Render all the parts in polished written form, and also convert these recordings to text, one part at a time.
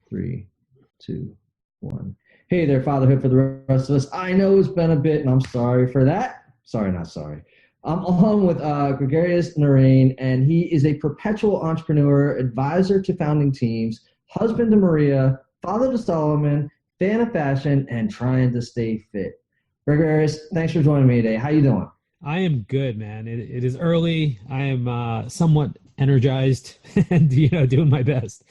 Three, two, one. Hey there, fatherhood for the rest of us. I know it's been a bit, and I'm sorry for that. Sorry, not sorry. I'm on with Gregarious Narain, and he is a perpetual entrepreneur, advisor to founding teams, husband to Maria, father to Solomon, fan of fashion, and trying to stay fit. Gregarious, thanks for joining me today. How you doing? I am good, man. It is early. I am somewhat energized and doing my best.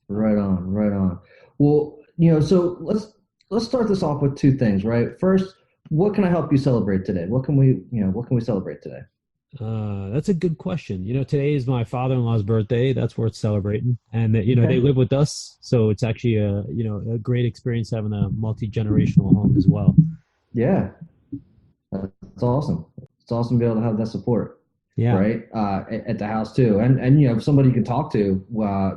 Right on, right on. Well, so let's start this off with two things, right? First, what can I help you celebrate today? What can we celebrate today? That's a good question. Today is my father-in-law's birthday. That's worth celebrating, and they Okay. live with us, so it's actually a great experience having a multi-generational home as well. Yeah, that's awesome. It's awesome to be able to have that support, Yeah, right? At the house too, and somebody you can talk to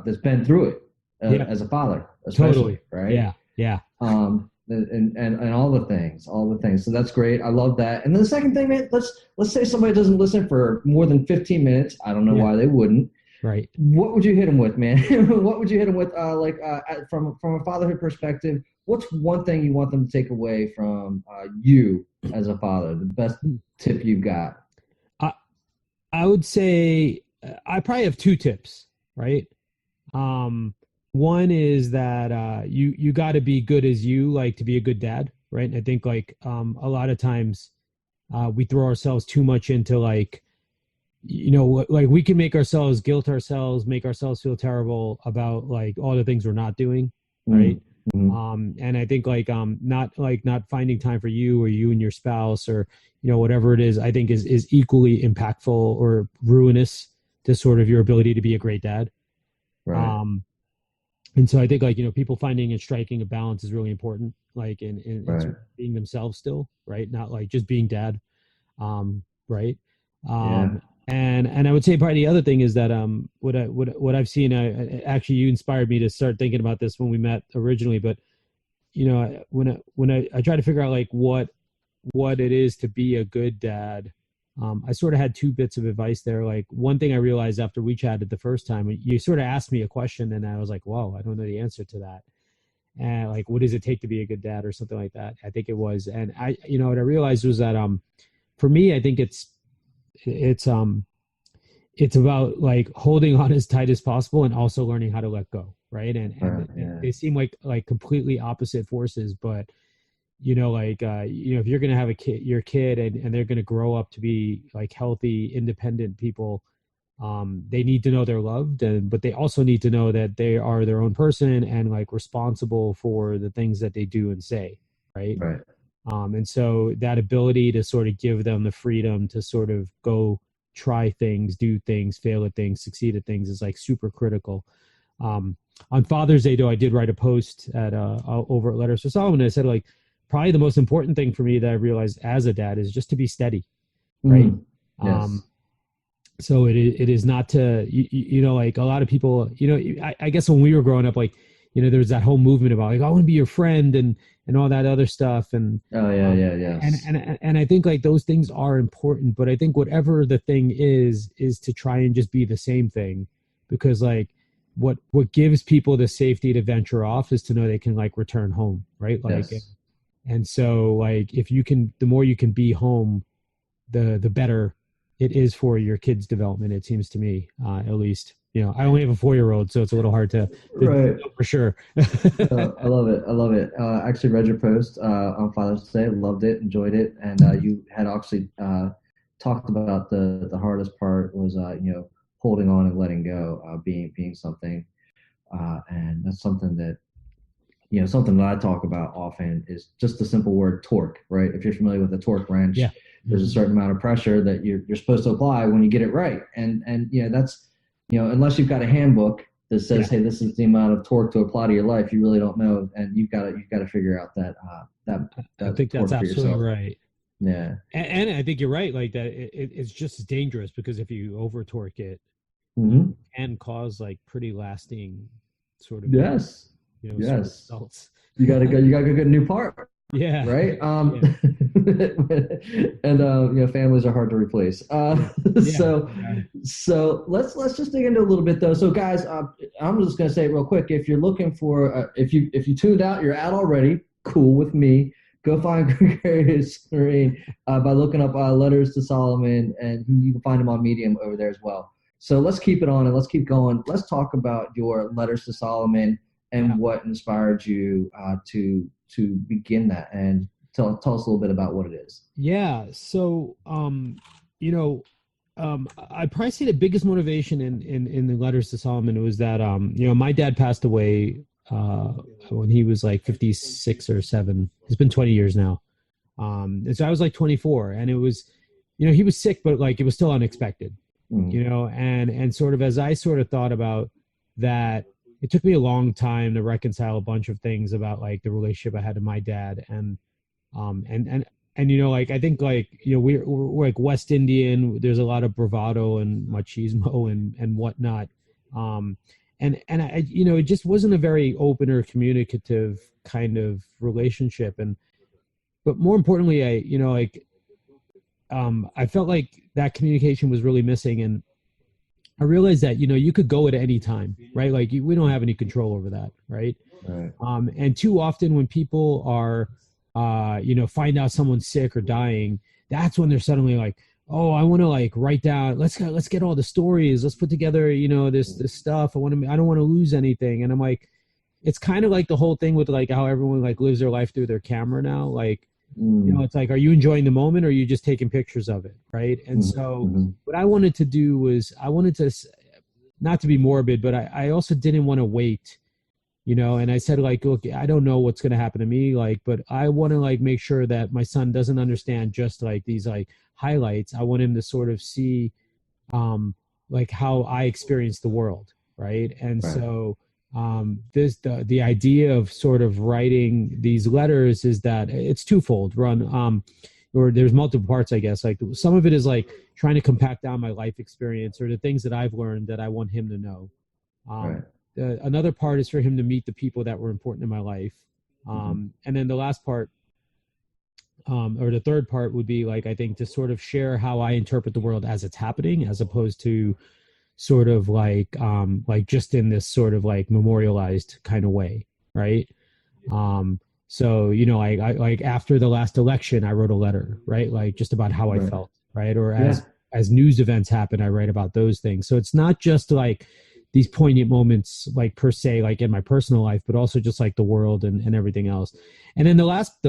that's been through it yeah, as a father, especially, totally. right? Yeah, yeah, And all the things. So that's great. I love that. And then the second thing, man, let's say somebody doesn't listen for more than 15 minutes. I don't know yeah. why they wouldn't. Right. What would you hit them with, man? What would you hit them with? From a fatherhood perspective, what's one thing you want them to take away from you as a father? The best tip you've got. I I would say I probably have two tips, right? Um, One is that you got to be good as you like to be a good dad, right? And I think like a lot of times we throw ourselves too much into like like we can make ourselves guilt ourselves, make ourselves feel terrible about like all the things we're not doing, right? Mm-hmm. And I think not finding time for you or you and your spouse or whatever it is, I think is equally impactful or ruinous to sort of your ability to be a great dad. Right. Um, and so I think like people finding and striking a balance is really important, like in sort Right. of being themselves still, right? Not like just being dad, right? Yeah. And I would say probably the other thing is that what I've seen, actually you inspired me to start thinking about this when we met originally, but when I try to figure out like what it is to be a good dad, I sort of had two bits of advice there. Like one thing I realized after we chatted the first time, you sort of asked me a question, and I was like, "Whoa, I don't know the answer to that." And like, what does it take to be a good dad, or something like that? I think it was, and what I realized was that for me, I think it's it's about like holding on as tight as possible and also learning how to let go, right? And Right. Yeah. they seem like completely opposite forces, but if you're going to have your kid and they're going to grow up to be like healthy independent people, they need to know they're loved, but they also need to know that they are their own person and like responsible for the things that they do and say, right? Right. And so that ability to sort of give them the freedom to sort of go try things, do things, fail at things, succeed at things is like super critical. um, on Father's Day, though, I did write a post at over at Letters for Solomon. I said like probably the most important thing for me that I realized as a dad is just to be steady, right? Mm. Um, Yes. so it is not to like a lot of people, I guess when we were growing up, like there was that whole movement about like, I want to be your friend and all that other stuff, Oh yeah. um Yeah. and Yes. and and I think like those things are important, but I think whatever the thing is to try and just be the same thing, because like what gives people the safety to venture off is to know they can like return home, right? Like, Yes. and so like if you can, the more you can be home, the better it is for your kids' development. It seems to me, at least. I only have a 4-year-old, so it's a little hard to Right. know for sure. I love it. I love it. I actually read your post on Father's Day. Loved it. Enjoyed it. And you had actually talked about the hardest part was holding on and letting go, being something, and that's something that something that I talk about often is just the simple word torque. Right? If you're familiar with a torque wrench, Yeah. there's a Hmm. certain amount of pressure that you're supposed to apply when you get it right. And that's unless you've got a handbook that says, Yeah. "Hey, this is the amount of torque to apply to your life," you really don't know, and you've got to figure out I that think that's torque for absolutely yourself. right. Yeah. And I think you're right. Like that, it's just as dangerous because if you over torque it, Hmm. can cause like pretty lasting sort of Yes. sort of Yes. results. You got to go. You got to go get a new part, Yeah. right? Yeah. and families are hard to replace. Yeah. So Yeah. so let's just dig into a little bit though. So guys, I'm just gonna say it real quick. If you're looking for if you tuned out, you're out already. Cool with me. Go find Gregarious Narain by looking up Letters to Solomon, and you can find him on Medium over there as well. So let's keep it on and let's keep going. Let's talk about your Letters to Solomon and Yeah. what inspired you to begin that, and tell us a little bit about what it is. Yeah. So, you know, I probably say the biggest motivation in the Letters to Solomon was that, my dad passed away when he was like 56 or 7. It's been 20 years now. And so I was like 24, and it was, he was sick, but like it was still unexpected, Mm. and sort of as I sort of thought about that, it took me a long time to reconcile a bunch of things about like the relationship I had to my dad, um and and like I think like we're like West Indian. There's a lot of bravado and machismo and whatnot, um and I it just wasn't a very open or communicative kind of relationship. And but more importantly, I felt like that communication was really missing. And I realized that you could go at any time, right? Like we don't have any control over that, right? Right. And too often when people are, find out someone's sick or dying, that's when they're suddenly like, oh, I want to like write down, let's get all the stories, let's put together, this stuff. I don't want to lose anything. And I'm like, it's kind of like the whole thing with like how everyone like lives their life through their camera now. Like, Mm. it's like, are you enjoying the moment, or are you just taking pictures of it, right? And so Mm-hmm. what I wanted to do was I wanted to, not to be morbid, but I also didn't want to wait, and I said like, look, I don't know what's going to happen to me, like, but I want to like make sure that my son doesn't understand just like these like highlights. I want him to sort of see like how I experience the world, right? And Right. so the idea of sort of writing these letters is that it's twofold, run or there's multiple parts, I guess. Like some of it is like trying to compact down my life experience or the things that I've learned that I want him to know. Right. Another part is for him to meet the people that were important in my life. Mm-hmm. And then the last part, or the third part, would be like, I think, to sort of share how I interpret the world as it's happening, as opposed to sort of like just in this sort of like memorialized kind of way, right? So I like after the last election, I wrote a letter, right? Like just about how I Right. felt, right? Or Yeah. as news events happen, I write about those things. So it's not just like these poignant moments, like per se, like in my personal life, but also just like the world and everything else. And then the last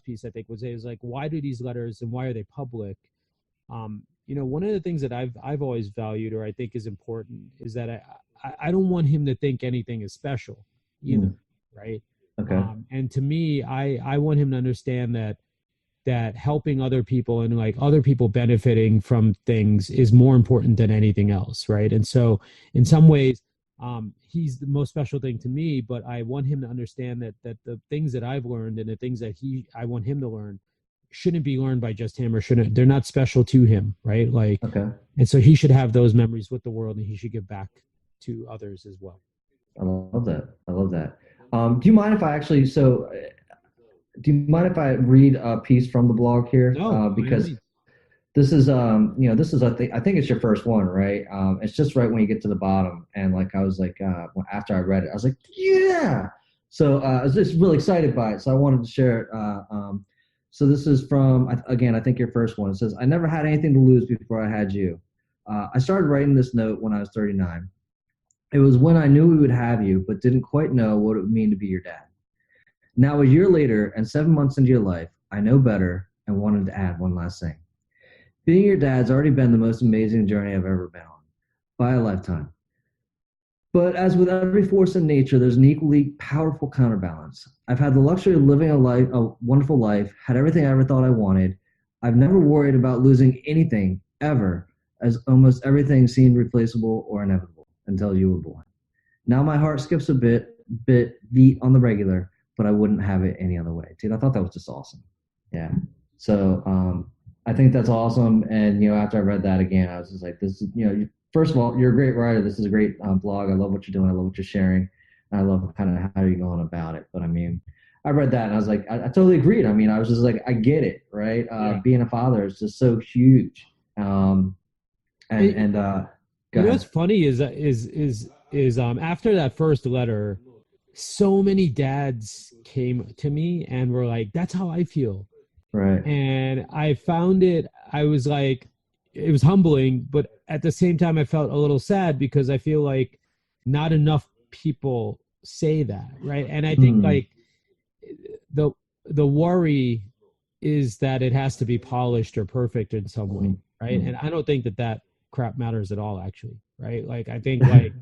piece I think is like, why do these letters and why are they public? One of the things that I've always valued, or I think is important, is that I don't want him to think anything is special either, Mm. right? Okay. And to me, I want him to understand that helping other people and like other people benefiting from things is more important than anything else, right? And so in some ways, he's the most special thing to me, but I want him to understand that the things that I've learned and the things that I want him to learn shouldn't be learned by just him, or they're not special to him, right? Like, Okay. and so he should have those memories with the world, and he should give back to others as well. I love that. I love that. Do you mind if I actually do you mind if I read a piece from the blog here? No, by all Because means. this is I think it's your first one, right? It's just right when you get to the bottom, and like I was like after I read it, I was like, yeah. So I was just really excited by it, so I wanted to share it. So this is from again, I think your first one. It says, "I never had anything to lose before I had you. I started writing this note when I was 39. It was when I knew we would have you, but didn't quite know what it would mean to be your dad. Now, a year later and 7 months into your life, I know better and wanted to add one last thing. Being your dad's already been the most amazing journey I've ever been on, by a lifetime. But as with every force in nature, there's an equally powerful counterbalance. I've had the luxury of living a wonderful life, had everything I ever thought I wanted. I've never worried about losing anything, ever, as almost everything seemed replaceable or inevitable until you were born. Now my heart skips a beat on the regular, but I wouldn't have it any other way." Dude, I thought that was just awesome. Yeah. So I think that's awesome. And after I read that again, I was just like, this is first of all, you're a great writer. This is a great blog. I love what you're doing. I love what you're sharing. And I love kind of how you're going about it. But I mean, I read that and I was like, I totally agreed. I mean, I was just like, I get it, right? Yeah. Being a father is just so huge. And It, and Go you know what's ahead. funny is after that first letter, so many dads came to me and were like, "That's how I feel," Right. and I found it. I was like, it was humbling, but at the same time, I felt a little sad because I feel like not enough people say that, right? And I think Hmm. like the the worry is that it has to be polished or perfect in some way, right? Hmm. And I don't think that that crap matters at all, actually, right? Like I think like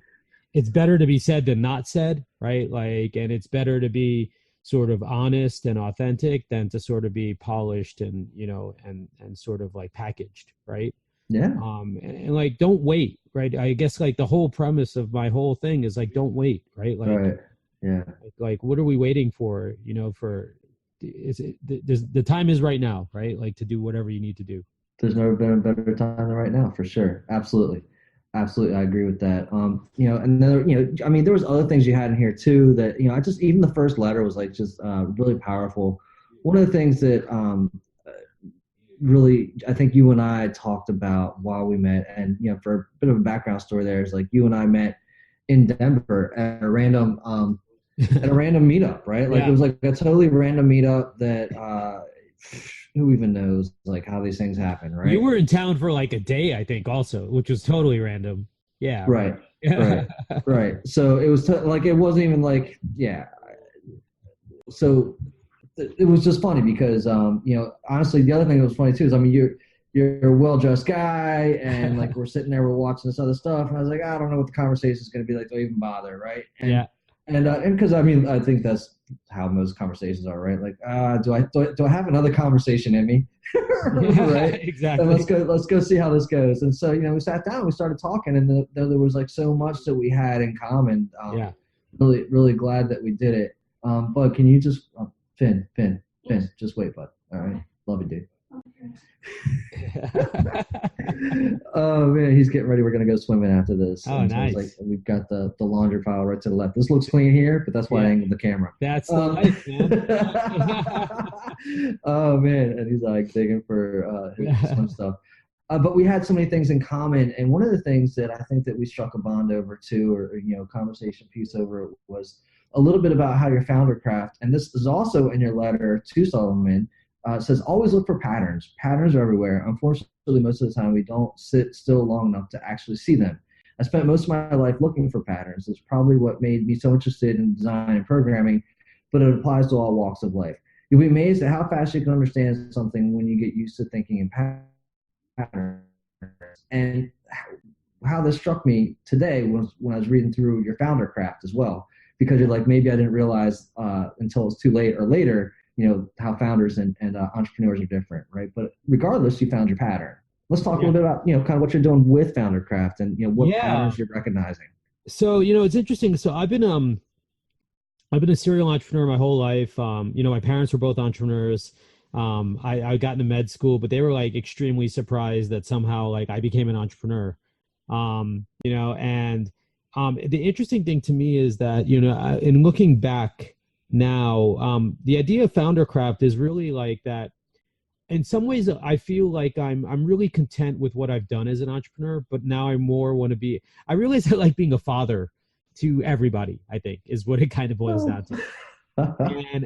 it's better to be said than not said, right? Like, and it's better to be sort of honest and authentic than to sort of be polished and and sort of like packaged, right? Yeah. And like don't wait, right? I guess like the whole premise of my whole thing is like don't wait, right? Right. Yeah. Like what are we waiting for? For is it the time is right now, right? Like to do whatever you need to do. There's never been a better time than right now, for sure. Absolutely. Absolutely. I agree with that. And then, I mean, there was other things you had in here too that, I just, even the first letter was like just really powerful. One of the things that really, I think you and I talked about while we met, and, for a bit of a background story there is like you and I met in Denver at a random meetup, right? Like it Yeah. was like a totally random meetup that who even knows like how these things happen, You right? were in town for like a day, I think, also, which was totally random. Yeah, right. Right, right, right. So it was like it wasn't even like yeah. So it was just funny because honestly the other thing that was funny too is I mean you're a well dressed guy and like we're sitting there we're watching this other stuff and I was like I don't know what the conversation is going to be like, do I even bother, right? Yeah. And because I mean I think that's how most conversations are, right? Like do I have another conversation in me? Yeah, Right. And exactly. let's go see how this goes. And so we sat down, we started talking, and there was like so much that we had in common. Yeah. Really really glad that we did it. Bud, can you just Finn, just wait, bud. All right, love you, dude. Oh man, he's getting ready. We're gonna go swimming after this, Oh, and so it's like nice. we've got the laundry pile right to the left. This looks clean here, but that's why I Yeah. angled the camera. That's the Um, life, man. oh man, and he's like digging for his swim stuff. But we had so many things in common, and one of the things that I think that we struck a bond over too, or conversation piece over, was a little bit about how your Foundercraft, and this is also in your letter to Solomon, says always look for patterns. Patterns are everywhere. Unfortunately, most of the time we don't sit still long enough to actually see them. I spent most of my life looking for patterns. It's probably what made me so interested in design and programming, but it applies to all walks of life. You'll be amazed at how fast you can understand something when you get used to thinking in patterns. And how this struck me today was when I was reading through your Foundercraft as well, because you're like, maybe I didn't realize until it's too late or later, how founders and entrepreneurs are different, right? But regardless, you found your pattern. Let's talk a little Yeah. bit about, kind of what you're doing with Foundercraft and, what Yeah. patterns you're recognizing. So, it's interesting. So I've been a serial entrepreneur my whole life. My parents were both entrepreneurs. I got into med school, but they were like extremely surprised that somehow like I became an entrepreneur. And the interesting thing to me is that, in looking back now, the idea of Foundercraft is really like that. In some ways, I feel like I'm really content with what I've done as an entrepreneur, but now I more want to be. I realize I like being a father to everybody. I think is what it kind of boils down to.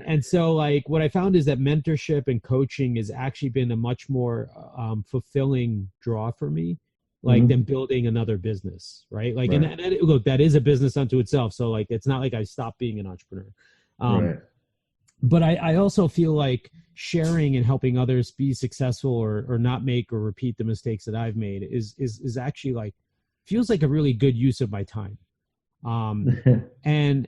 And so like what I found is that mentorship and coaching has actually been a much more fulfilling draw for me, like than Mhm. building another business, right? Like Right, look, that is a business unto itself. So like it's not like I stopped being an entrepreneur. Um, right. but I also feel like sharing and helping others be successful or not make or repeat the mistakes that I've made is actually like feels like a really good use of my time. Um, and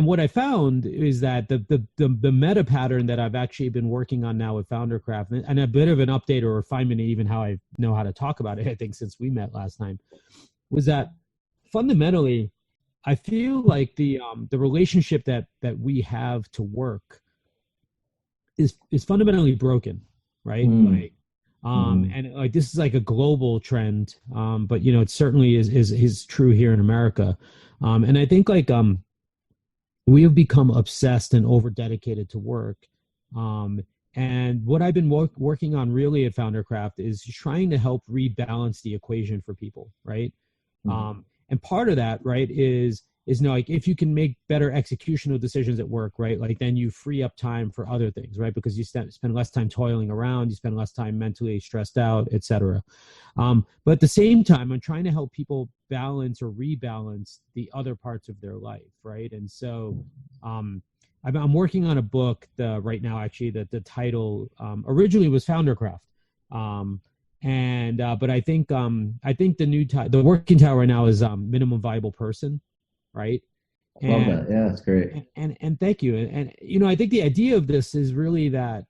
what I found is that the meta pattern that I've actually been working on now with Foundercraft and a bit of an update or refinement, even how I know how to talk about it, I think since we met last time, was that fundamentally I feel like the relationship that we have to work is fundamentally broken, right? Mm, Like mhm. and like this is like a global trend, but it certainly is true here in America. And I think like we have become obsessed and over dedicated to work. Um, and what I've been working on really at Foundercraft is trying to help rebalance the equation for people, right? Mm-hmm. And part of that, right, is like if you can make better executional decisions at work, right, like then you free up time for other things, right, because you spend less time toiling around, you spend less time mentally stressed out, etc. But at the same time, I'm trying to help people balance or rebalance the other parts of their life, right? And so um, I'm working on a book right now, actually, that the title originally was Foundercraft. Um, and but I think the working title right now is minimum viable person, right? Love that. And Yeah, that's great. and thank you. And you know, I think the idea of this is really that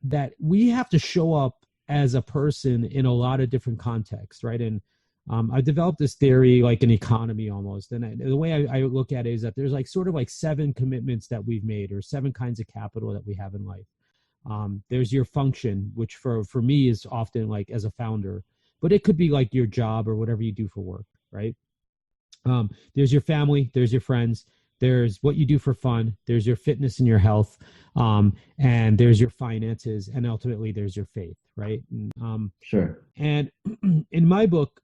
that we have to show up as a person in a lot of different contexts, right? And I developed this theory like an economy almost, and the way I look at it is that there's like sort of like 7 commitments that we've made, or 7 kinds of capital that we have in life. There's your function, which for me is often like as a founder, but it could be like your job or whatever you do for work, right? There's your family, there's your friends, there's what you do for fun, there's your fitness and your health, and there's your finances, and ultimately there's your faith, right? Sure. And in my book,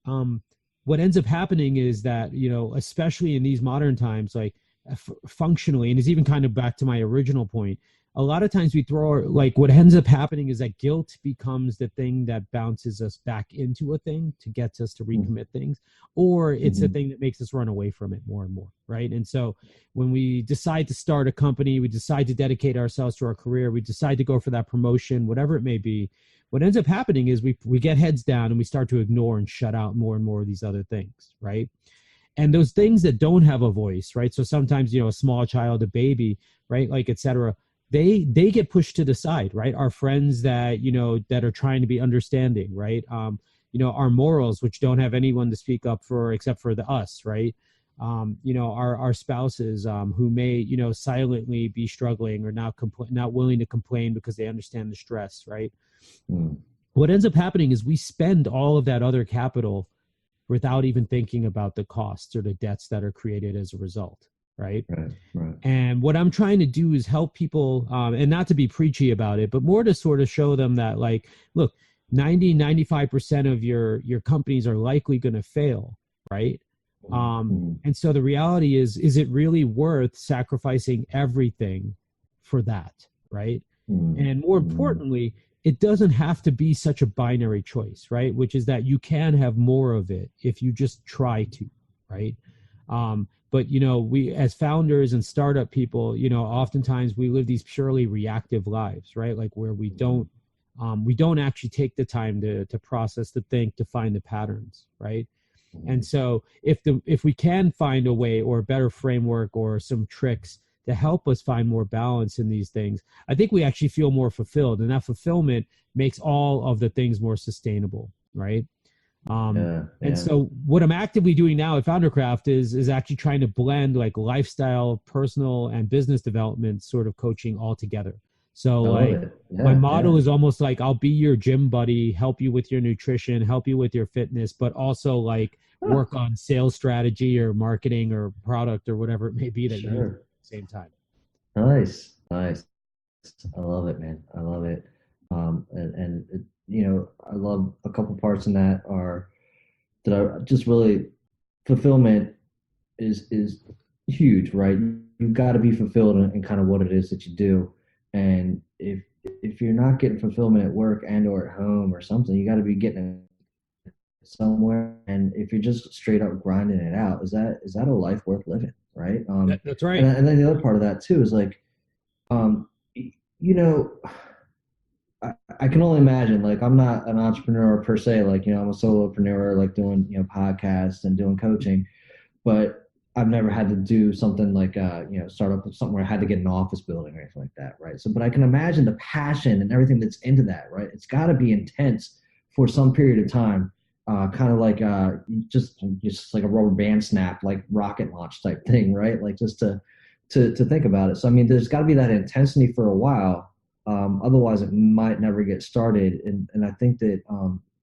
what ends up happening is that, you know, especially in these modern times, like functionally, and it's even kind of back to my original point, a lot of times we like what ends up happening is that guilt becomes the thing that bounces us back into a thing to get us to recommit things, or it's the thing that makes us run away from it more and more, right? And so when we decide to start a company, we decide to dedicate ourselves to our career, we decide to go for that promotion, whatever it may be, what ends up happening is we get heads down and we start to ignore and shut out more and more of these other things, right? And those things that don't have a voice, right? So sometimes, you know, a small child, a baby, right, like etc., they get pushed to the side, right? Our friends that, you know, that are trying to be understanding, right? You know, our morals, which don't have anyone to speak up for except for us, right? You know, our spouses who may, you know, silently be struggling or not willing to complain because they understand the stress, right? What ends up happening is we spend all of that other capital without even thinking about the costs or the debts that are created as a result, right? Right. And what I'm trying to do is help people, and not to be preachy about it, but more to sort of show them that, like, look, 95% of your companies are likely going to fail, right? And so the reality is it really worth sacrificing everything for that, right? And more importantly, it doesn't have to be such a binary choice, right? Which is that you can have more of it if you just try to, right? But, you know, we as founders and startup people, you know, oftentimes we live these purely reactive lives, right? Like where we don't actually take the time to process, to think, to find the patterns, right? And so if we can find a way or a better framework or some tricks to help us find more balance in these things, I think we actually feel more fulfilled, and that fulfillment makes all of the things more sustainable, right? And so what I'm actively doing now at Foundercraft is actually trying to blend like lifestyle, personal, and business development sort of coaching all together. So like my motto is almost like I'll be your gym buddy, help you with your nutrition, help you with your fitness, but also like work on sales strategy or marketing or product or whatever it may be that you need at the same time. Nice. I love it, man. I love it. And it, you know, I love a couple parts in that I just really fulfillment is huge, right? You've got to be fulfilled in kind of what it is that you do. And if you're not getting fulfillment at work and or at home or something, you got to be getting it somewhere. And if you're just straight up grinding it out, is that a life worth living, right? That's right. And then the other part of that too is like, you know, I can only imagine, like, I'm not an entrepreneur per se, like, you know, I'm a solopreneur, like doing, you know, podcasts and doing coaching, but I've never had to do something like, you know, start up something where I had to get an office building or anything like that. Right. So, but I can imagine the passion and everything that's into that, right? It's gotta be intense for some period of time. Kind of like, just like a rubber band snap, like rocket launch type thing, right? Like just to think about it. So, I mean, there's gotta be that intensity for a while. Otherwise it might never get started. And I think that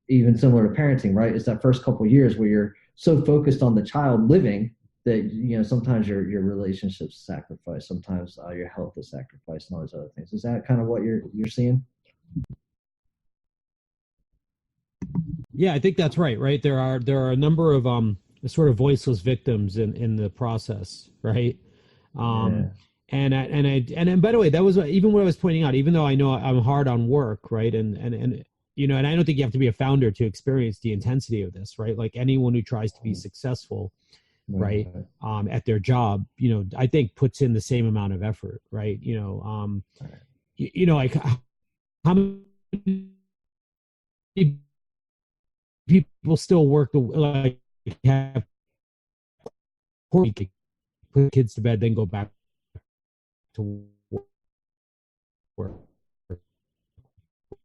even similar to parenting, right, it's that first couple of years where you're so focused on the child living that sometimes your relationships sacrifice, sometimes your health is sacrificed, and all these other things. Is that kind of what you're seeing? Yeah, I think that's right. Right. There are a number of sort of voiceless victims in the process, right? Um, Yeah. and by the way, that was even what I was pointing out. Even though I know I'm hard on work, right? And and I don't think you have to be a founder to experience the intensity of this, right? Like anyone who tries to be successful, right, Right. at their job, I think puts in the same amount of effort, right? Right. Like how many people still work like have put kids to bed, then go back to work,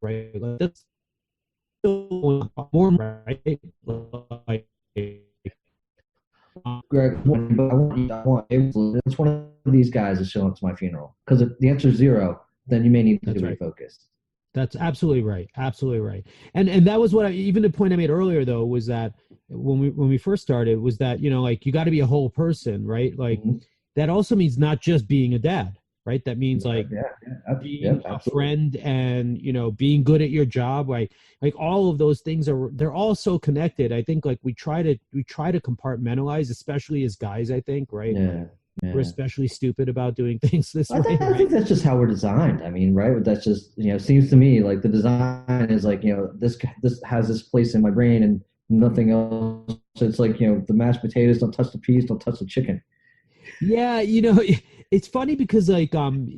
right? Like that's still more, right? Like, Greg, it's one of these guys is showing up to my funeral. Because if the answer is zero, then you may need to that's right. refocus. That's absolutely right. Absolutely right. And that was what even the point I made earlier though was that when we first started was that like you got to be a whole person, right? Like Mhm. that also means not just being a dad, right? That means like Yeah, being yeah, a absolutely. friend and being good at your job, right? Like all of those things they're all so connected. I think like we try to compartmentalize, especially as guys, I think, right? Like Yeah, we're yeah. especially stupid about doing things this way, I right? think that's just how we're designed. I mean, right? That's just seems to me like the design is like this has this place in my brain and nothing else. It's like the mashed potatoes don't touch the peas, don't touch the chicken. Yeah, it's funny because like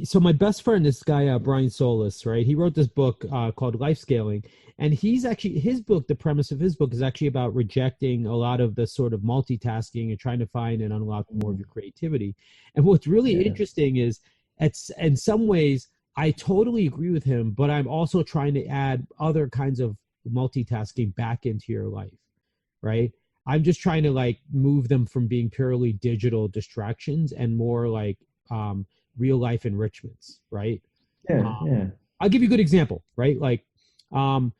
so my best friend, this guy Brian Solis, right? He wrote this book called Life Scaling, and he's actually his book, the premise of his book is actually about rejecting a lot of the sort of multitasking and trying to find and unlock more of Mm, your creativity. And what's really yeah, interesting is it's in some ways I totally agree with him, but I'm also trying to add other kinds of multitasking back into your life, right? I'm just trying to like move them from being purely digital distractions and more like um, real life enrichments, right? yeah, Um, yeah. I'll give you a good example, right? Like um,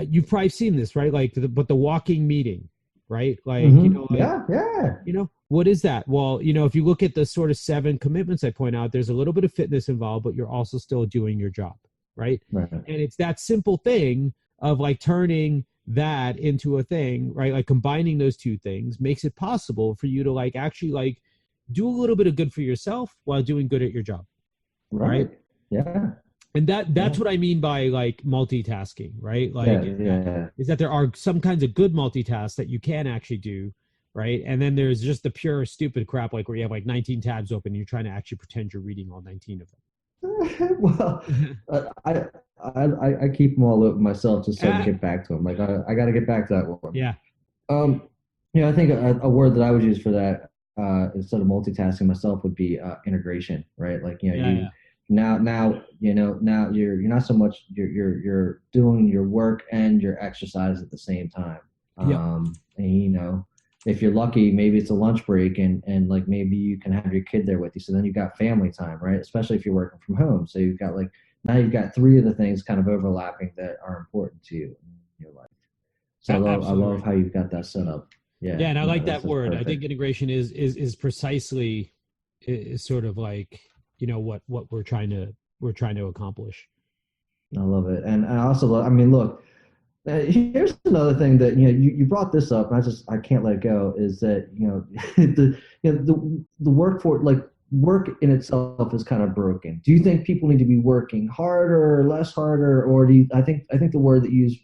you've probably seen this, right? Like, but the walking meeting, right? Like, like Yeah, yeah. what is that? Well, if you look at the sort of 7 commitments I point out, there's a little bit of fitness involved, but you're also still doing your job, right? Right. And it's that simple thing of like turning that into a thing, right? Like combining those two things makes it possible for you to like actually like do a little bit of good for yourself while doing good at your job, right? Right. Yeah. And that's Yeah. what I mean by like multitasking, right? Yeah. Like Yeah. is that there are some kinds of good multitasks that you can actually do, right? And then there's just the pure stupid crap like where you have like 19 tabs open and you're trying to actually pretend you're reading all 19 of Well, them. I keep them all open myself just so I can Ah, get back to them. Like I got to get back to that one. yeah. Um, I think a word that I would use for that instead of multitasking myself would be integration, right? Like Yeah, yeah. now you're not so much you're doing your work and your exercise at the same time. Yep. And if you're lucky, maybe it's a lunch break and like maybe you can have your kid there with you. So then you've got family time, right? Especially if you're working from home. So you've got like now you've got 3 of the things kind of overlapping that are important to you in your life. So I Absolutely love right. how you've got that set up. Yeah, Yeah, and I no, like that that's word. I think perfect. integration is precisely is sort of like what we're trying to accomplish. I love it, and I also love. I mean, look, here's another thing that you brought this up, and I can't let it go. Is that the workforce like work in itself is kind of broken. Do you think people need to be working harder, or less harder, or do you? I think the word that you use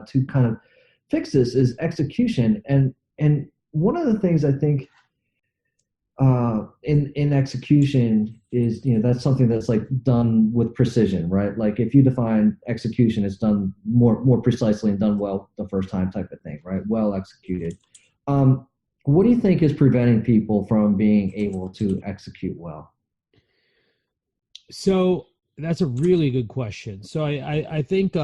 to kind of fix this is execution, and one of the things I think in execution is that's something that's like done with precision, right? Like if you define execution, it's done more precisely and done well the first time type of thing, right? Well executed. um what do you think is preventing people from being able to execute well? So that's a really good question. So I think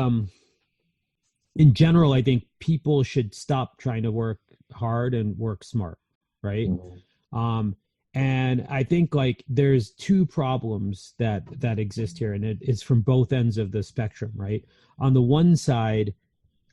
in general, I think people should stop trying to work hard and work smart, right? Mhm. Um, and I think like there's two problems that exist here, and it's from both ends of the spectrum, right? On the one side,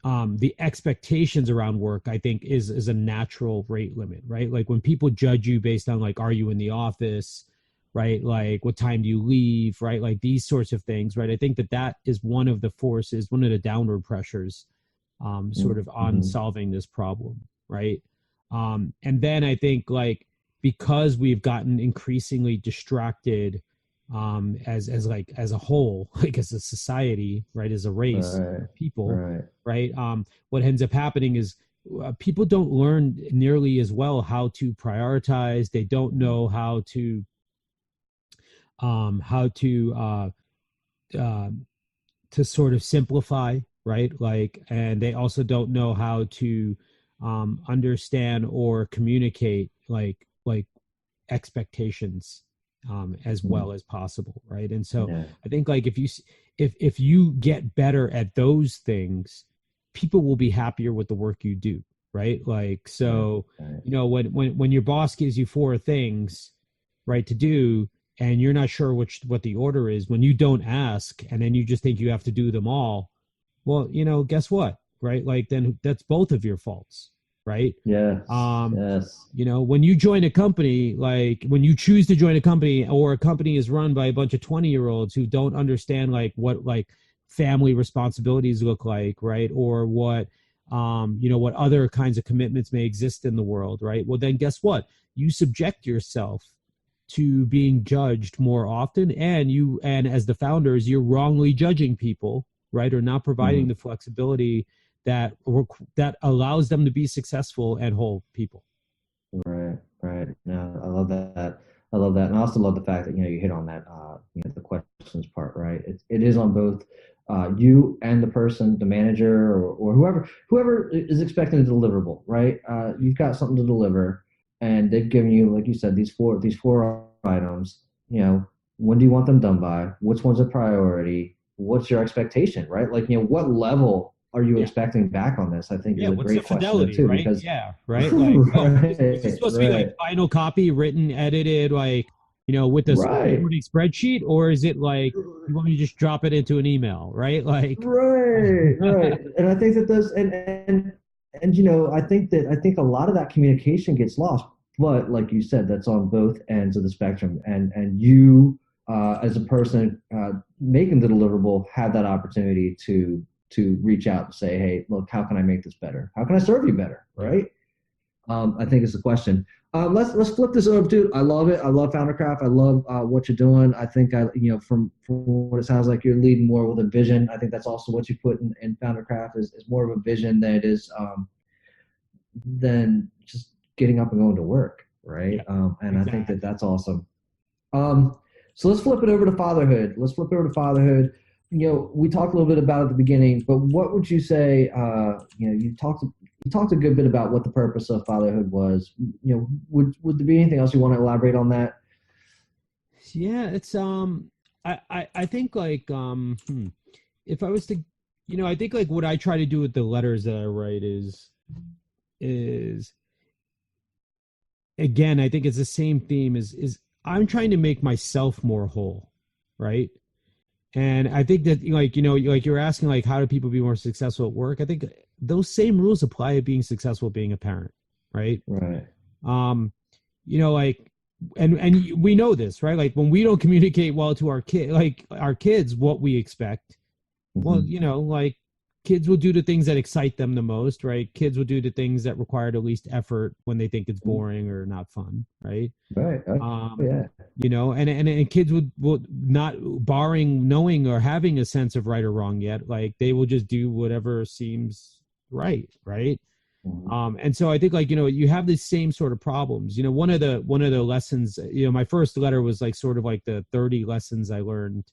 the expectations around work, I think, is a natural rate limit, right? Like when people judge you based on like, are you in the office, right? Like what time do you leave, right? Like these sorts of things, right? I think that that is one of the forces, one of the downward pressures, sort of on Mm-hmm. solving this problem, right? And then I think like because we've gotten increasingly distracted as a whole, like as a society, right, as a race Right. of people, Right. right, what ends up happening is people don't learn nearly as well how to prioritize. They don't know how to sort of simplify, right, like, and they also don't know how to understand or communicate like expectations as Mm. well as possible, right? And so Yeah. I think like if you get better at those things, people will be happier with the work you do, right? Like, Right. so Right. when your boss gives you four things, right, to do, and you're not sure what the order is, when you don't ask and then you just think you have to do them all, well, guess what, right? Like then that's both of your faults, right? Yes. um Yes. when you join a company, like when you choose to join a company, or a company is run by a bunch of 20-year-olds who don't understand like what like family responsibilities look like, right, or what other kinds of commitments may exist in the world, right, well then guess what, you subject yourself to being judged more often, and as the founders you're wrongly judging people, right, or not providing Mm. the flexibility that allows them to be successful and whole people. Right. Right. No, I love that. I love that. And I also love the fact that, you hit on that, the questions part, right? It is on both you and the person, the manager, or whoever is expecting a deliverable, right? You've got something to deliver, and they've given you, like you said, these four items. When do you want them done by? Which one's a priority? What's your expectation, right? Like, what level are you Yeah. expecting back on this? I think Yeah, is a what's the great question though fidelity, too, right? because Yeah, right. Like, oh, is this right, supposed to be like right, final copy, written, edited, like, with a right. supporting spreadsheet, or is it like you want me to just drop it into an email, right? Like, Right, right. And I think that those and I think a lot of that communication gets lost. But like you said, that's on both ends of the spectrum. And you, as a person making the deliverable, have that opportunity to reach out and say, hey, look, how can I make this better? How can I serve you better? yeah, Right. I think is the question. Let's flip this over, dude. I love it. I love Foundercraft. I love what you're doing. I think from what it sounds like, you're leading more with a vision. I think that's also what you put in Foundercraft is more of a vision than it is than just getting up and going to work, right? yeah, And I think that exactly. that's awesome. Um, so let's flip it over to fatherhood. Let's flip it over to fatherhood. We talked a little bit about it at the beginning, but what would you say? You talked a good bit about what the purpose of fatherhood was. Would there be anything else you want to elaborate on that? Yeah, it's I think like if I was to, I think like what I try to do with the letters that I write is again, I think it's the same theme, is I'm trying to make myself more whole, right? And I think that, like, like you're asking, like, how do people be more successful at work? I think those same rules apply to being successful being a parent, right? Right. Um, like, and we know this, right? Like when we don't communicate well to our kids, what we expect, well, Hmm. like kids will do the things that excite them the most, right? Kids will do the things that require the least effort when they think it's boring or not fun, right? Right. Oh, um yeah. and kids would not, barring knowing or having a sense of right or wrong yet, like they will just do whatever seems right. Mhm. And so I think, like, you have these same sort of problems. One of the lessons, my first letter was like sort of like the 30 lessons I learned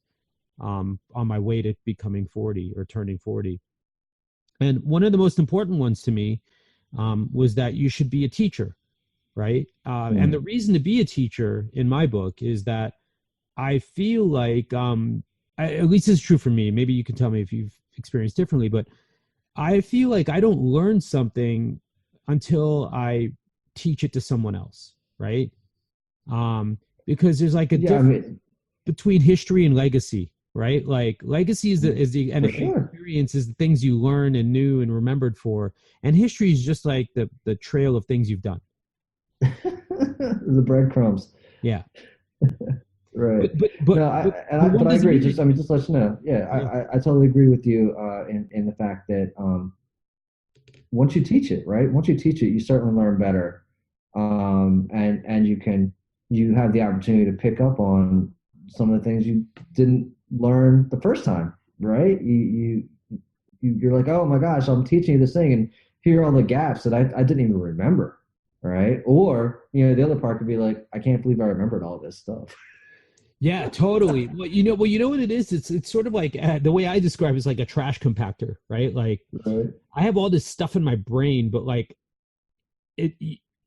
on my way to becoming 40 or turning 40. And one of the most important ones to me was that you should be a teacher, right? And the Mm. reason to be a teacher in my book is that I feel like, at least it's true for me. Maybe you can tell me if you've experienced differently, but I feel like I don't learn something until I teach it to someone else, right? Because there's like a Yeah. I difference mean, between history and legacy, right? Like legacy is the and for sure. experience is the things you learn and knew and remembered for. And history is just like the trail of things you've done. The breadcrumbs. Yeah. Right. But but but No, but, but one I doesn't agree. mean Just, that, I mean, just to let you know. Yeah, yeah. I totally agree with you in the fact that once you teach it, right? Once you teach it, you certainly learn better, and you have the opportunity to pick up on some of the things you didn't learn the first time, right? You're like, oh my gosh, I'm teaching you this thing, and here are all the gaps that I didn't even remember, right? Or the other part could be like, I can't believe I remembered all this stuff. Yeah, totally. Well, you know what it is? It's sort of like the way I describe it is like a trash compactor, right? Like Right. I have all this stuff in my brain, but like it,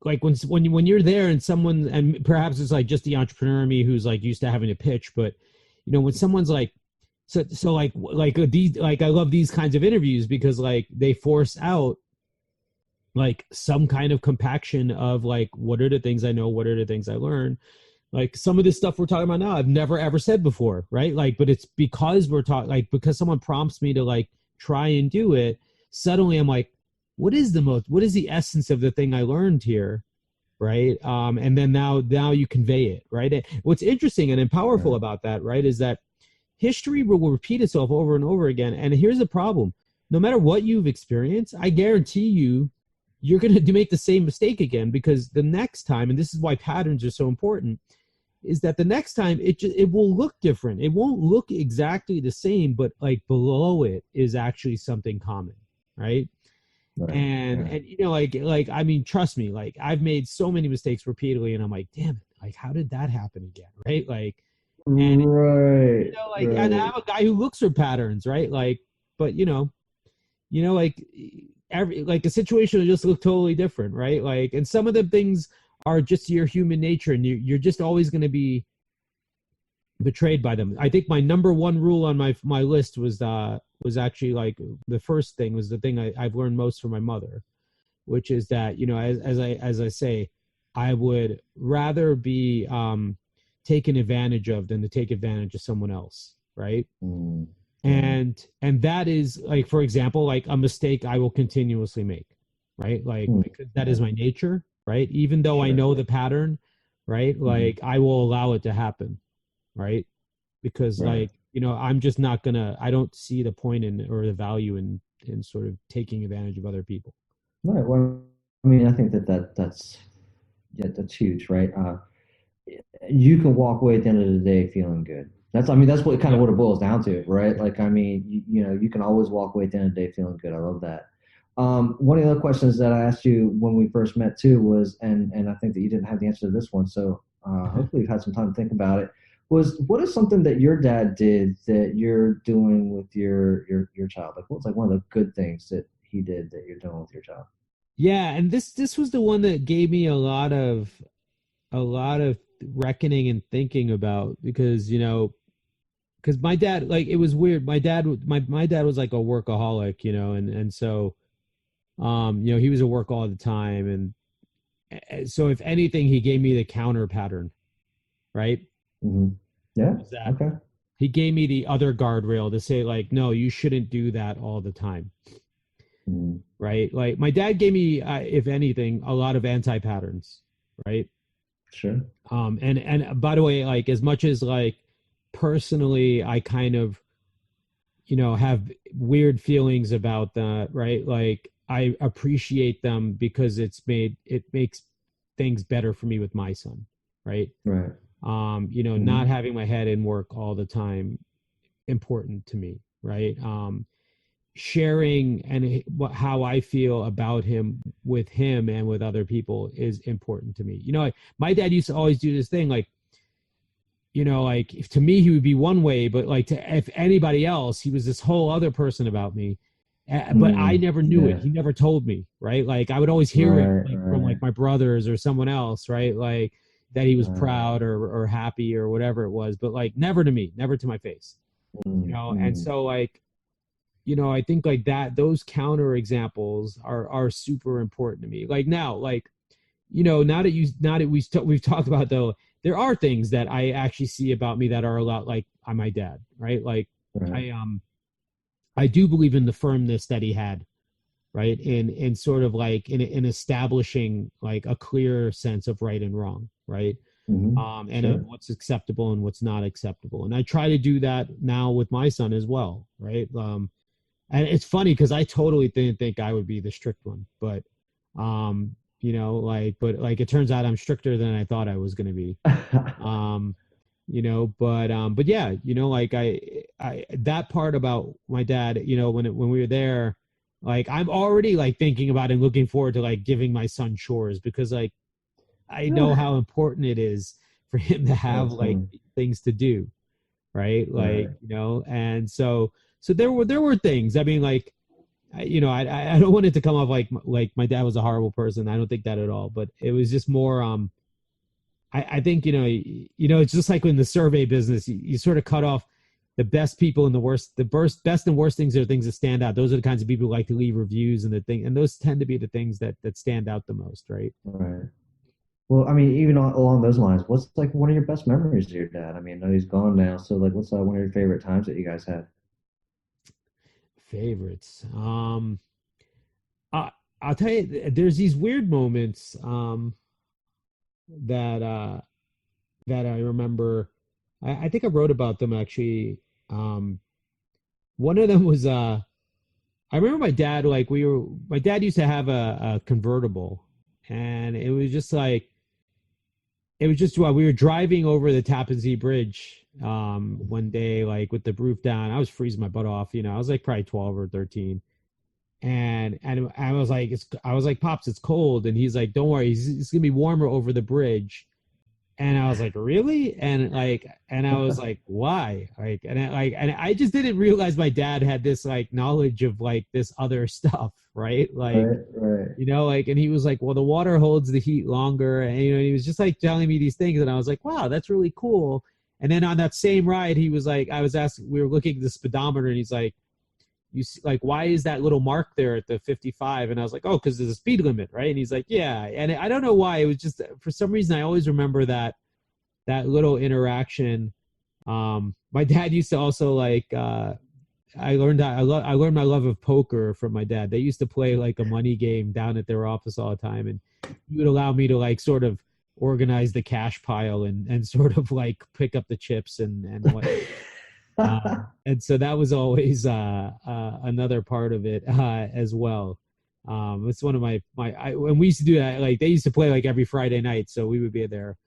like when you're there and someone, and perhaps it's like just the entrepreneur in me who's like used to having to pitch, but when someone's like, so like these, like I love these kinds of interviews because like they force out like some kind of compaction of like what are the things I know, what are the things I learn. Like some of this stuff we're talking about now I've never ever said before, right? Like, but it's because we're talking, like, because someone prompts me to like try and do it, suddenly I'm like, what is the essence of the thing I learned here, right? And then now you convey it, right? And what's interesting and powerful Right. about that, right, is that history will repeat itself over and over again. And here's the problem: no matter what you've experienced, I guarantee you're going to make the same mistake again, because the next time, and this is why patterns are so important, is that the next time it will look different. It won't look exactly the same, but like below it is actually something common, right? Right. And Yeah. like I mean, trust me, like I've made so many mistakes repeatedly, and I'm like, damn it, like how did that happen again, right? Like, and Right. like, and Right. I'm a guy who looks for patterns, right? Like, but like every like a situation will just look totally different, right? Like, and some of the things are just your human nature, and you're just always going to be betrayed by them. I think my number one rule on my list was actually like the first thing was the thing I've learned most from my mother, which is that as I say, I would rather be taken advantage of than to take advantage of someone else, right? Mm, yeah. And that is like, for example, like a mistake I will continuously make, right? Like, Mm, because that is yeah. my nature, right? Even though I Sure. know the pattern, right? Hmm. Like I will allow it to happen, right? Because Right. like, I'm just not gonna, I don't see the point in, or the value in sort of taking advantage of other people. Right. Well, I mean, I think that's yeah, that's huge, right? You can walk away at the end of the day feeling good. I mean, that's what kind of Yep. what it boils down to, right? Like, I mean, you can always walk away at the end of the day feeling good. I love that. One of the other questions that I asked you when we first met too was, and I think that you didn't have the answer to this one, so hopefully you've had some time to think about it. Was what is something that your dad did that you're doing with your child? Like, what's like one of the good things that he did that you're doing with your child? Yeah, and this was the one that gave me a lot of reckoning and thinking about, because because my dad, like, it was weird. My dad was like a workaholic, and so he was at work all the time, and so if anything, he gave me the counter pattern, right? Hmm. Yeah. Was that Okay. he gave me the other guardrail to say, like, no, you shouldn't do that all the time, Mm, right? Like my dad gave me, if anything, a lot of anti patterns, right? sure. And by the way, like, as much as like personally I kind of have weird feelings about that, right? Like I appreciate them because it makes things better for me with my son, right? Right. Not Hmm. having my head in work all the time, important to me, right? Sharing and how I feel about him with him and with other people is important to me. My dad used to always do this thing, like, like, if to me he would be one way, but like, to if anybody else, he was this whole other person about me. But I Mm, never knew it. yeah. He never told me, right? Like I would always hear it Right. like from Right. like my brothers or someone else, right? Like that he was Right. proud or happy or whatever it was, but like never to me, never to my face, Mm, And mm, so like, I think like that, those counter examples are super important to me. Like now, like, now that we've talked about, though, there are things that I actually see about me that are a lot like my dad, right? Like right. I I do believe in the firmness that he had, right? In sort of like in establishing like a clear sense of right and wrong, right? And of Sure. what's acceptable and what's not acceptable. And I try to do that now with my son as well, right? And it's funny because I totally didn't think I would be the strict one, but but like it turns out I'm stricter than I thought I was going to be. Um, but yeah, like I that part about my dad, when we were there, like I'm already like thinking about and looking forward to like giving my son chores because like I know how important it is for him to have That's like funny. things to do, right? Right. Like, and so there were things. I mean, like, I don't want it to come off like my dad was a horrible person. I don't think that at all. But it was just more. I think it's just like in the survey business, you sort of cut off the best people and best and worst things are things that stand out. Those are the kinds of people who like to leave reviews and those tend to be the things that stand out the most, right? Right. Well, I mean, even along those lines, what's like one of your best memories of your dad? I mean, I know he's gone now, so like, what's one of your favorite times that you guys had? Favorites. I, I'll tell you, there's these weird moments that that I remember. I think I wrote about them actually. One of them was I remember my dad like my dad used to have a convertible, and it was just while we were driving over the Tappan Zee Bridge one day, like with the roof down. I was freezing my butt off. I was like probably 12 or 13. And I was like, Pops, it's cold. And he's like, don't worry, it's gonna be warmer over the bridge. And I was like, really? And I was like, why? And I just didn't realize my dad had this like knowledge of like this other stuff, right? Like, Right, right. and he was like, well, the water holds the heat longer. And, he was just like telling me these things. And I was like, wow, that's really cool. And then on that same ride, he was like, I was asking, we were looking at the speedometer and he's like, you see, like, why is that little mark there at the 55? And I was like, oh, because there's a speed limit, right? And he's like, yeah. And I don't know why. It was just, for some reason, I always remember that little interaction. My dad used to also like, I learned my love of poker from my dad. They used to play like a money game down at their office all the time. And he would allow me to like sort of organize the cash pile and sort of like pick up the chips and what. And so that was always another part of it as well. It's one of when we used to do that, like they used to play like every Friday night, so we would be there.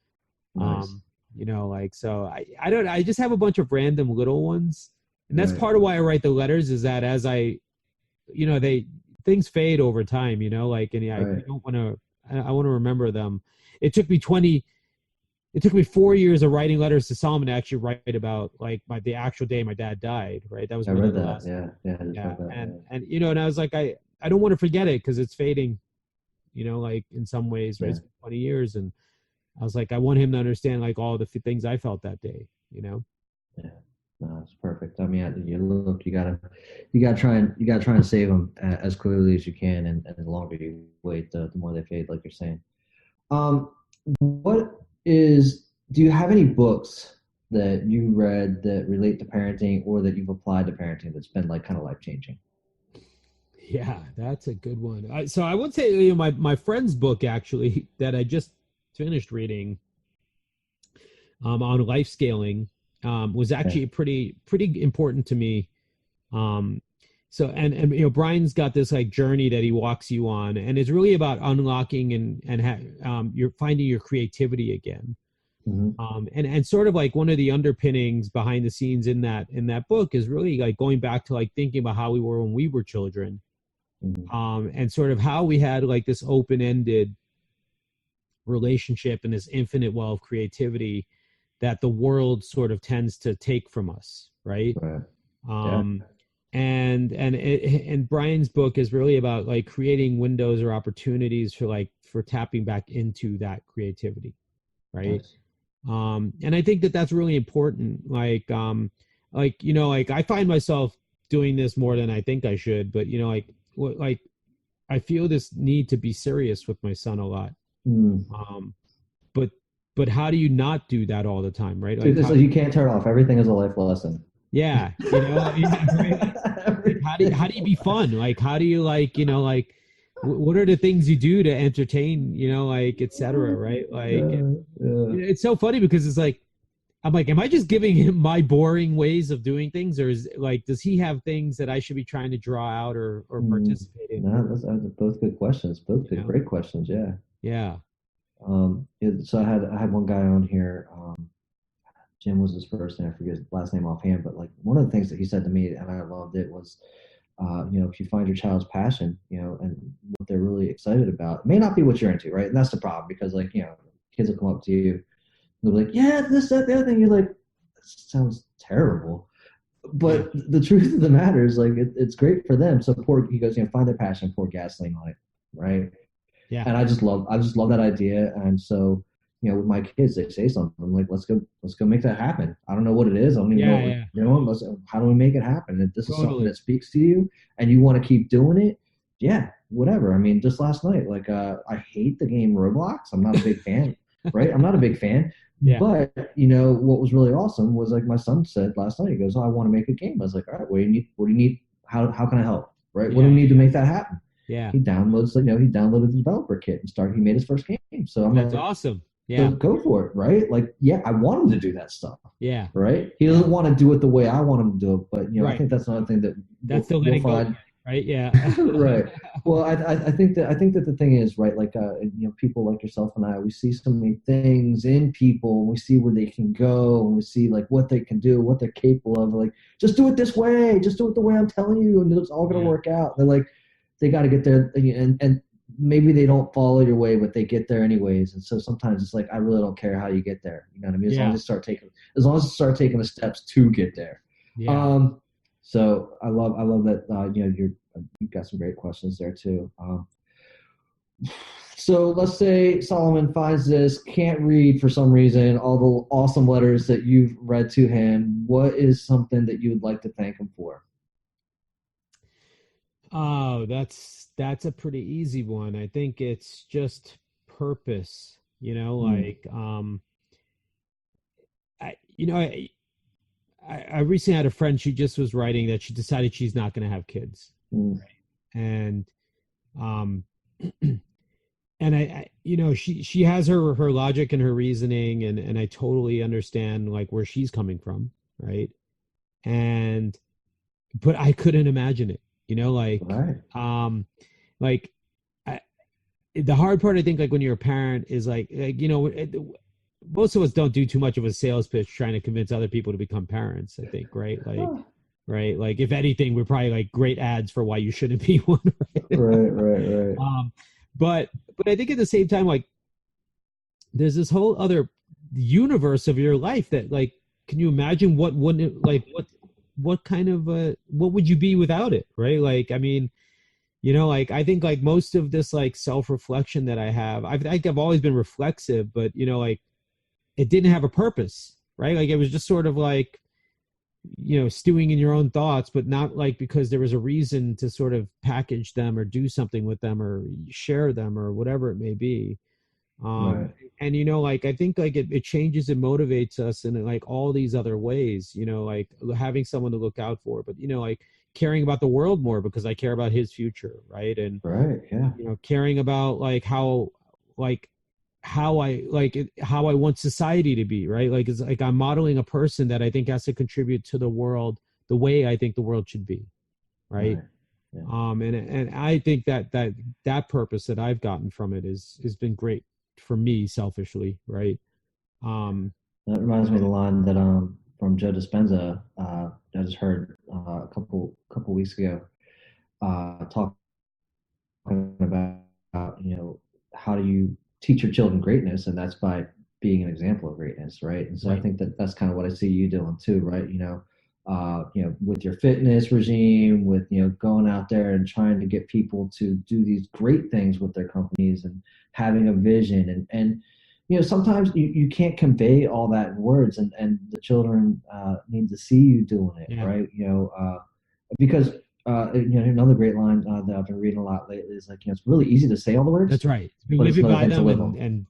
Nice. So I just have a bunch of random little ones, and that's Right. part of why I write the letters is that as things fade over time, and I Right. don't want to. I want to remember them. It took me 4 years of writing letters to Solomon to actually write about like the actual day my dad died. Right, that was I one of read the that. last. Yeah. Yeah. I just Yeah, read that. and and I was like, I don't want to forget it because it's fading. Like in some ways, right? Yeah. It's been 20 years, and I was like, I want him to understand like all the things I felt that day. Yeah. No, it's perfect. I mean, you gotta try and save them as clearly as you can, and the longer you wait, the more they fade, like you're saying. Um, what is? Do you have any books that you read that relate to parenting, or that you've applied to parenting that's been like kind of life changing? Yeah, that's a good one. So I would say my friend's book actually that I just finished reading on life scaling was Yeah. actually pretty important to me. Um, so and Brian's got this like journey that he walks you on, and it's really about unlocking and you're finding your creativity again. Hmm. And sort of like one of the underpinnings behind the scenes in that book is really like going back to like thinking about how we were when we were children, Hmm. and sort of how we had like this open-ended relationship and this infinite well of creativity that the world sort of tends to take from us, right? Right. Yeah. um and Brian's book is really about like creating windows or opportunities for tapping back into that creativity, right? Nice. And I think that that's really important. Like I find myself doing this more than I think I should, but like I feel this need to be serious with my son a lot. Mm. um but how do you not do that all the time, right? Dude, Like this, how you can't turn off. Everything is a life lesson. Yeah, yeah, right. Like how do you be fun? Like how do you like, like what are the things you do to entertain, like etc. Right? Like Yeah, yeah. it's so funny because it's like I'm like, am I just giving him my boring ways of doing things, or is like, does he have things that I should be trying to draw out or participate in? No, those are both good questions. Both You good, know? great questions. Yeah. Yeah. So I had one guy on here. Jim was his first name. I forget his last name offhand, but like one of the things that he said to me, and I loved it, was, if you find your child's passion, and what they're really excited about, it may not be what you're into, right? And that's the problem because, like, kids will come up to you, and they'll be like, yeah, this, that, the other thing. You're like, this sounds terrible. Yeah. But the truth of the matter is, like, it's great for them. So he goes, find their passion, pour gasoline on it, right? Yeah. And I just love that idea. And so, with my kids, they say something, I'm like, let's go make that happen. I don't know what it is. I don't even know Yeah. what Yeah. we're doing. How do we make it happen? If this is something Totally. that speaks to you and you want to keep doing it, yeah, whatever. I mean, just last night, like, I hate the game Roblox. I'm not a big fan, right? I'm not a big fan. Yeah. But what was really awesome was, like, my son said last night, he goes, "Oh, I want to make a game." I was like, "All right, what do you need? What do you need? How can I help? Right? What do Yeah. we need to make that happen?" Yeah. He downloaded the developer kit and he made his first game. So I'm That's like, awesome. so Yeah. go for it, right? Like, yeah, I want him to do that stuff, Yeah. right? He Yeah. doesn't want to do it the way I want him to do it, but I Right. think that's another thing that That's we'll, the we'll letting go find. part, right? Yeah. Right. Well, I think that the thing is, right, like, people like yourself and I, we see so many things in people, and we see where they can go, and we see, like, what they can do, what they're capable of. Like, just do it this way, just do it the way I'm telling you, and it's all gonna Yeah. work out. They're like, they got to get there, and maybe they don't follow your way, but they get there anyways. And so sometimes it's like, I really don't care how you get there. You know what I mean? Yeah. As long as you start taking the steps to get there. Yeah. Um, so I love that. You've got some great questions there too. So let's say Solomon finds this, can't read for some reason, all the awesome letters that you've read to him. What is something that you would like to thank him for? Oh, that's a pretty easy one. I think it's just purpose, Mm, like I you know I recently had a friend, she just was writing that she decided she's not going to have kids. mm, And um and she has her logic and her reasoning, and I totally understand like where she's coming from, right? And but I couldn't imagine it, right. um like I, the hard part, I think, like when you're a parent is most of us don't do too much of a sales pitch trying to convince other people to become parents, I think, right? Like, Oh, right, like if anything, we're probably like great ads for why you shouldn't be one, right? right, right, right. um but I think at the same time, like there's this whole other universe of your life that, like, can you imagine what wouldn't it, like what kind of what would you be without it, right? Like, I mean, like I think like most of this like self-reflection that I have, I think I've always been reflexive, but like it didn't have a purpose, right? Like it was just sort of like, stewing in your own thoughts, but not like because there was a reason to sort of package them or do something with them or share them or whatever it may be. um Right. and like I think like it changes and motivates us in like all these other ways, like having someone to look out for, but like caring about the world more because I care about his future, right? And Right. Yeah. caring about like how I want society to be, right? Like it's like I'm modeling a person that I think has to contribute to the world the way I think the world should be, right? Right. Yeah. And I think that purpose that I've gotten from it is has been great for me selfishly, right? Um, That reminds me of the line that from Joe Dispenza, I just heard a couple weeks ago, talking about, how do you teach your children greatness, and that's by being an example of greatness, right? And so I right. think that that's kind of what I see you doing too, right? With your fitness regime, with going out there and trying to get people to do these great things with their companies and having a vision, and sometimes you can't convey all that in words, and the children need to see you doing it, Yeah, right? Because another great line that I've been reading a lot lately is, like, it's really easy to say all the that's words, right. but it's Living another by thing to them live and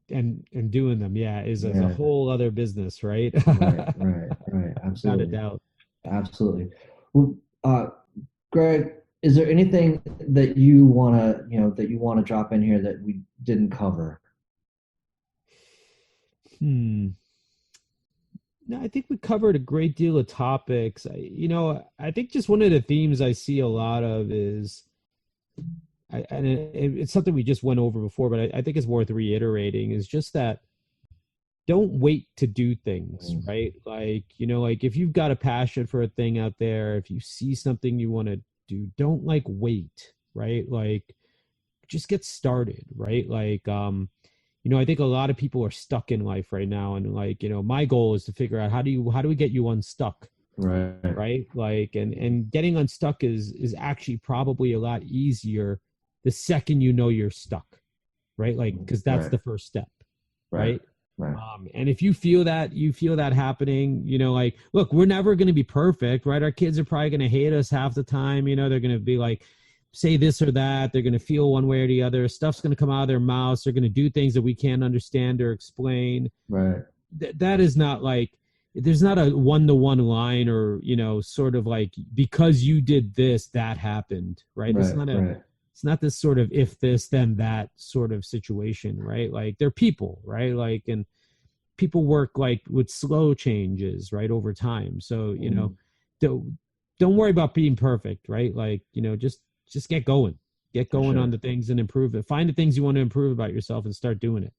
them. doing them, yeah, is a Yeah, whole other business, right? right, right, right, Without a absolutely. doubt. Absolutely. Well, Greg, is there anything that you want to drop in here that we didn't cover? Hmm. No, I think we covered a great deal of topics. I think just one of the themes I see a lot of is, it's something we just went over before, but I think it's worth reiterating, is just that don't wait to do things, Mm, right? Like, like if you've got a passion for a thing out there, if you see something you want to do, don't like wait, right? Like just get started, right? Like, I think a lot of people are stuck in life right now. And like, my goal is to figure out how do we get you unstuck, right, right? Like, and getting unstuck is actually probably a lot easier the second you're stuck, right? Like, because that's right, the first step, right, right? right. And if you feel that happening, like, look, we're never going to be perfect, right? Our kids are probably going to hate us half the time. They're going to be like, say this or that. They're going to feel one way or the other. Stuff's going to come out of their mouths. They're going to do things that we can't understand or explain. Right. That is not like, there's not a one-to-one line, or sort of like, because you did this, that happened, right? This is Right, not a right, it's not this sort of if this then that sort of situation, right? Like they're people, right? Like, and people work like with slow changes, right, over time. So mm, don't don't worry about being perfect, right? Like, just get for going on sure. the things and improve it. Find the things you want to improve about yourself and start doing it.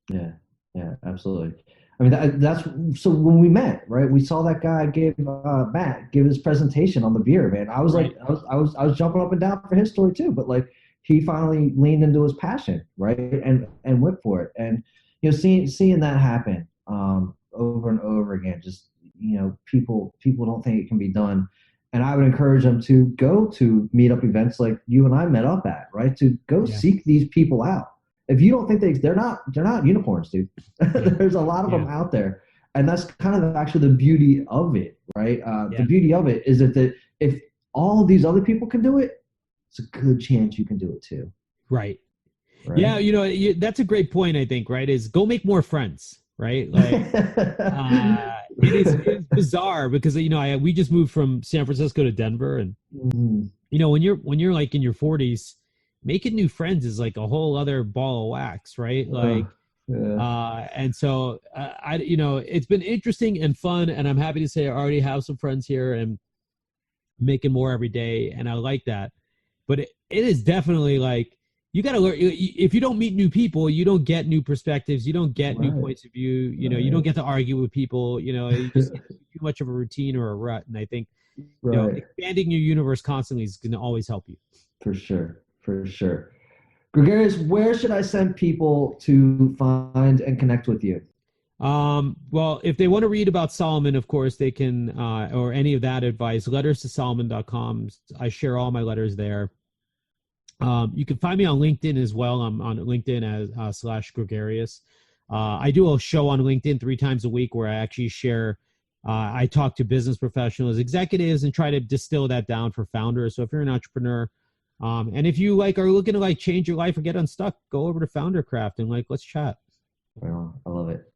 Yeah, yeah, absolutely. I mean, that's so when we met, right? We saw that guy give Matt give his presentation on the beer, man. I was like, Right. I was jumping up and down for his story too. But like, he finally leaned into his passion, right, and went for it. And seeing that happen over and over again, just people don't think it can be done. And I would encourage them to go to meetup events like you and I met up at, right? To go Yeah. seek these people out. If you don't think they're not unicorns, dude. Yeah. There's a lot of Yeah. them out there, and that's kind of actually the beauty of it, right? The Yeah. beauty of it is that if all of these other people can do it, it's a good chance you can do it too, Right. right? Yeah. That's a great point, I think, right? Is go make more friends, right? Like, it is bizarre because we just moved from San Francisco to Denver, and Mhm. when you're like in your 40s, making new friends is like a whole other ball of wax, right? Like, Yeah, and so it's been interesting and fun, and I'm happy to say I already have some friends here and making more every day, and I like that. But it is definitely like, you got to learn. If you don't meet new people, you don't get new perspectives, you don't get new right, points of view, you don't right, get to argue with people, you just get too much of a routine or a rut. And I think right, expanding your universe constantly is going to always help you. for sure, for sure. Gregarious, where should I send people to find and connect with you? Well, if they want to read about Solomon, of course, they can, or any of that advice, letters to Solomon.com. I share all my letters there. You can find me on LinkedIn as well. I'm on LinkedIn as / Gregarious. I do a show on LinkedIn 3 times a week where I actually share. I talk to business professionals, executives, and try to distill that down for founders. So if you're an entrepreneur, and if you like are looking to like change your life or get unstuck, go over to Foundercraft and like let's chat. Well, I love it.